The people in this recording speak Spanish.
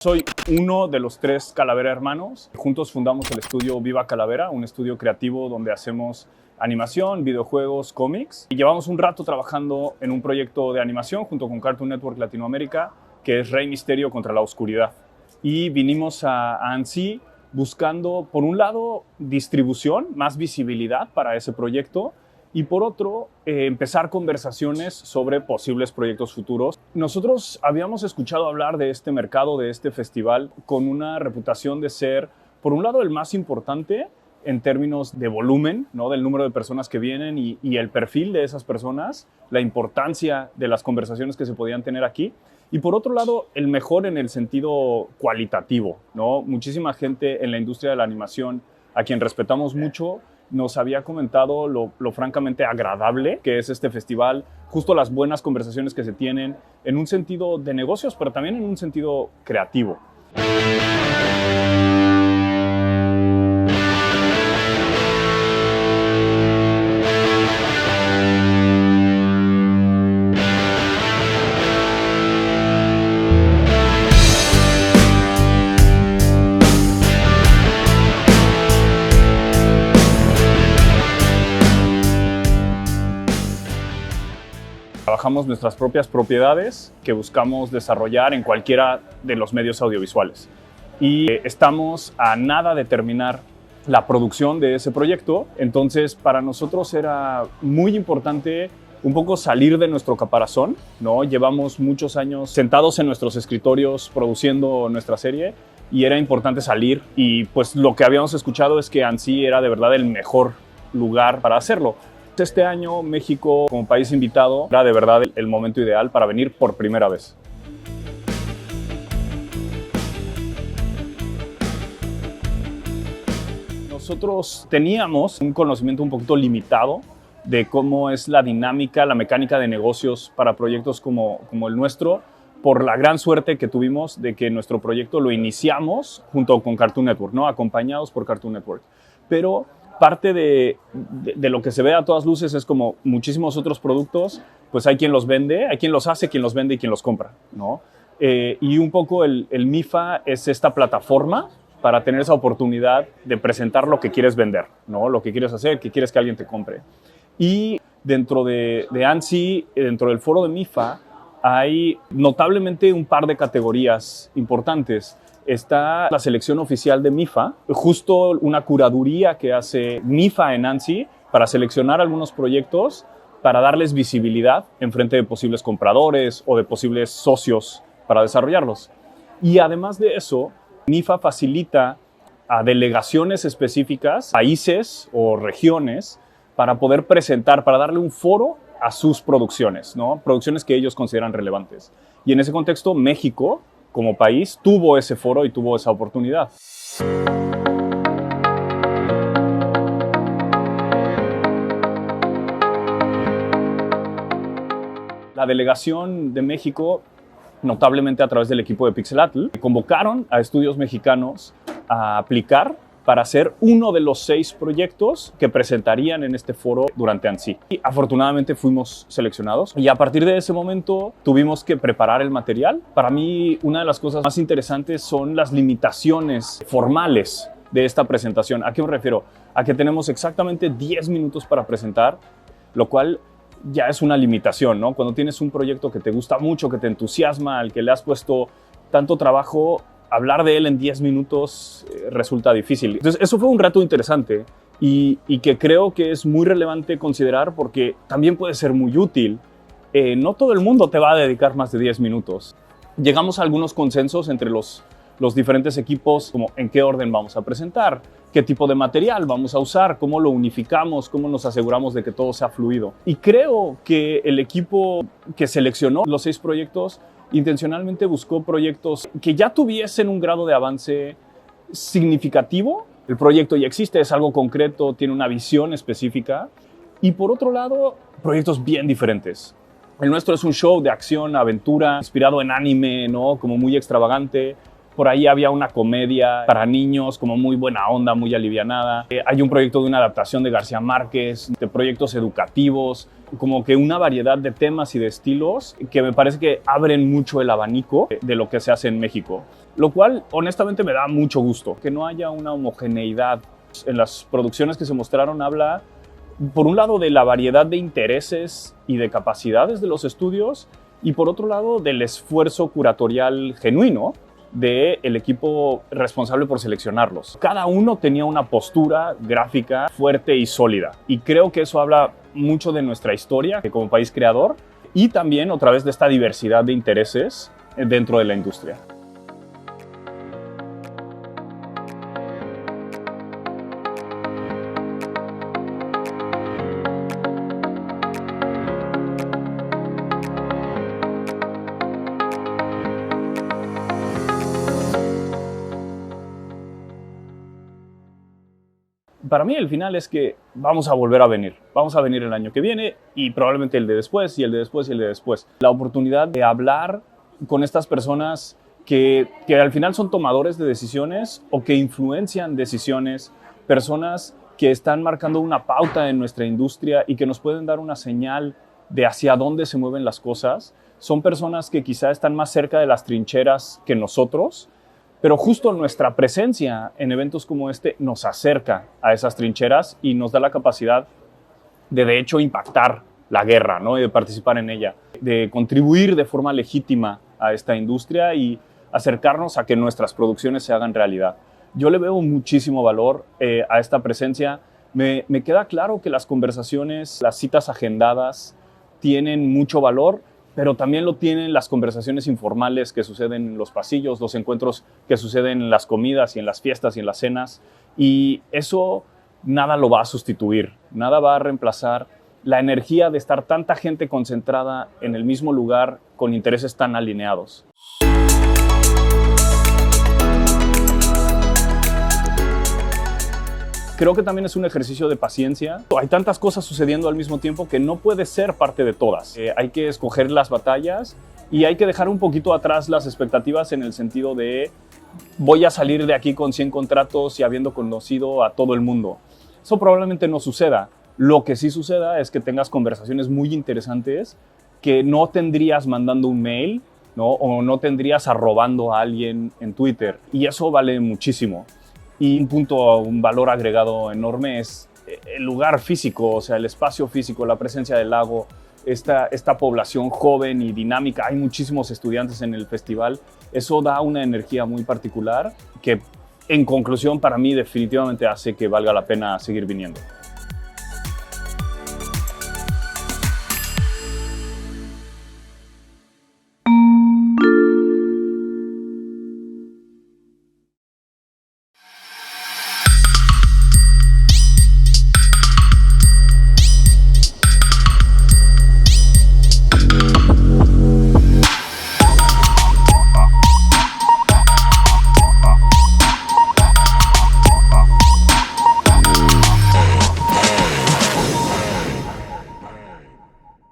Soy uno de los 3 Calavera hermanos. Juntos fundamos el estudio Viva Calavera, un estudio creativo donde hacemos animación, videojuegos, cómics. Y llevamos un rato trabajando en un proyecto de animación junto con Cartoon Network Latinoamérica, que es Rey Misterio contra la Oscuridad. Y vinimos a Annecy buscando, por un lado, distribución, más visibilidad para ese proyecto, y por otro, empezar conversaciones sobre posibles proyectos futuros. Nosotros habíamos escuchado hablar de este mercado, de este festival, con una reputación de ser, por un lado, el más importante en términos de volumen, ¿no? Del número de personas que vienen y el perfil de esas personas, la importancia de las conversaciones que se podían tener aquí. Y por otro lado, el mejor en el sentido cualitativo, ¿no? Muchísima gente en la industria de la animación, a quien respetamos mucho, nos había comentado lo francamente agradable que es este festival, justo las buenas conversaciones que se tienen en un sentido de negocios, pero también en un sentido creativo. Trabajamos nuestras propias propiedades que buscamos desarrollar en cualquiera de los medios audiovisuales. Y estamos a nada de terminar la producción de ese proyecto. Entonces, para nosotros era muy importante un poco salir de nuestro caparazón, ¿no? Llevamos muchos años sentados en nuestros escritorios produciendo nuestra serie y era importante salir. Y pues lo que habíamos escuchado es que Annecy era de verdad el mejor lugar para hacerlo. Este año México como país invitado era de verdad el momento ideal para venir por primera vez. Nosotros teníamos un conocimiento un poquito limitado de cómo es la dinámica, la mecánica de negocios para proyectos como el nuestro, por la gran suerte que tuvimos de que nuestro proyecto lo iniciamos junto con Cartoon Network, ¿no? Acompañados por Cartoon Network. Pero parte de lo que se ve a todas luces es como muchísimos otros productos, pues hay quien los vende, hay quien los hace, quien los vende y quien los compra, ¿no? Y un poco el MIFA es esta plataforma para tener esa oportunidad de presentar lo que quieres vender, ¿no? Lo que quieres hacer, que quieres que alguien te compre. Y dentro de Annecy, dentro del foro de MIFA, hay notablemente un par de categorías importantes. Está la selección oficial de MIFA, justo una curaduría que hace MIFA en Annecy para seleccionar algunos proyectos para darles visibilidad en frente de posibles compradores o de posibles socios para desarrollarlos. Y además de eso, MIFA facilita a delegaciones específicas, países o regiones, para poder presentar, para darle un foro a sus producciones, ¿no? Producciones que ellos consideran relevantes. Y en ese contexto, México, como país, tuvo ese foro y tuvo esa oportunidad. La delegación de México, notablemente a través del equipo de Pixelatl, convocaron a estudios mexicanos a aplicar para ser uno de los 6 proyectos que presentarían en este foro durante Annecy. Y afortunadamente fuimos seleccionados y a partir de ese momento tuvimos que preparar el material. Para mí, una de las cosas más interesantes son las limitaciones formales de esta presentación. ¿A qué me refiero? A que tenemos exactamente 10 minutos para presentar, lo cual ya es una limitación, ¿no? Cuando tienes un proyecto que te gusta mucho, que te entusiasma, al que le has puesto tanto trabajo, hablar de él en 10 minutos resulta difícil. Entonces, eso fue un reto interesante y que creo que es muy relevante considerar porque también puede ser muy útil. No todo el mundo te va a dedicar más de 10 minutos. Llegamos a algunos consensos entre los diferentes equipos, como en qué orden vamos a presentar, qué tipo de material vamos a usar, cómo lo unificamos, cómo nos aseguramos de que todo sea fluido. Y creo que el equipo que seleccionó los 6 proyectos intencionalmente buscó proyectos que ya tuviesen un grado de avance significativo. El proyecto ya existe, es algo concreto, tiene una visión específica. Y por otro lado, proyectos bien diferentes. El nuestro es un show de acción, aventura, inspirado en anime, ¿no? Como muy extravagante. Por ahí había una comedia para niños, como muy buena onda, muy alivianada. Hay un proyecto de una adaptación de García Márquez, de proyectos educativos, como que una variedad de temas y de estilos que me parece que abren mucho el abanico de lo que se hace en México. Lo cual, honestamente, me da mucho gusto. Que no haya una homogeneidad en las producciones que se mostraron habla, por un lado, de la variedad de intereses y de capacidades de los estudios, y por otro lado, del esfuerzo curatorial genuino del equipo responsable por seleccionarlos. Cada uno tenía una postura gráfica fuerte y sólida, y creo que eso habla mucho de nuestra historia como país creador y también otra vez de esta diversidad de intereses dentro de la industria. Para mí el final es que vamos a volver a venir. Vamos a venir el año que viene y probablemente el de después y el de después y el de después. La oportunidad de hablar con estas personas que al final son tomadores de decisiones o que influencian decisiones, personas que están marcando una pauta en nuestra industria y que nos pueden dar una señal de hacia dónde se mueven las cosas. Son personas que quizá están más cerca de las trincheras que nosotros, pero justo nuestra presencia en eventos como este nos acerca a esas trincheras y nos da la capacidad de hecho, impactar la guerra, ¿no? Y de participar en ella, de contribuir de forma legítima a esta industria y acercarnos a que nuestras producciones se hagan realidad. Yo le veo muchísimo valor a esta presencia. Me queda claro que las conversaciones, las citas agendadas tienen mucho valor, pero también lo tienen las conversaciones informales que suceden en los pasillos, los encuentros que suceden en las comidas y en las fiestas y en las cenas. Y eso nada lo va a sustituir, nada va a reemplazar la energía de estar tanta gente concentrada en el mismo lugar con intereses tan alineados. Creo que también es un ejercicio de paciencia. Hay tantas cosas sucediendo al mismo tiempo que no puedes ser parte de todas. Hay que escoger las batallas y hay que dejar un poquito atrás las expectativas en el sentido de voy a salir de aquí con 100 contratos y habiendo conocido a todo el mundo. Eso probablemente no suceda. Lo que sí suceda es que tengas conversaciones muy interesantes que no tendrías mandando un mail, ¿no? O no tendrías arrobando a alguien en Twitter. Y eso vale muchísimo. Y un valor agregado enorme es el lugar físico, o sea, el espacio físico, la presencia del lago, esta población joven y dinámica. Hay muchísimos estudiantes en el festival. Eso da una energía muy particular que, en conclusión, para mí definitivamente hace que valga la pena seguir viniendo.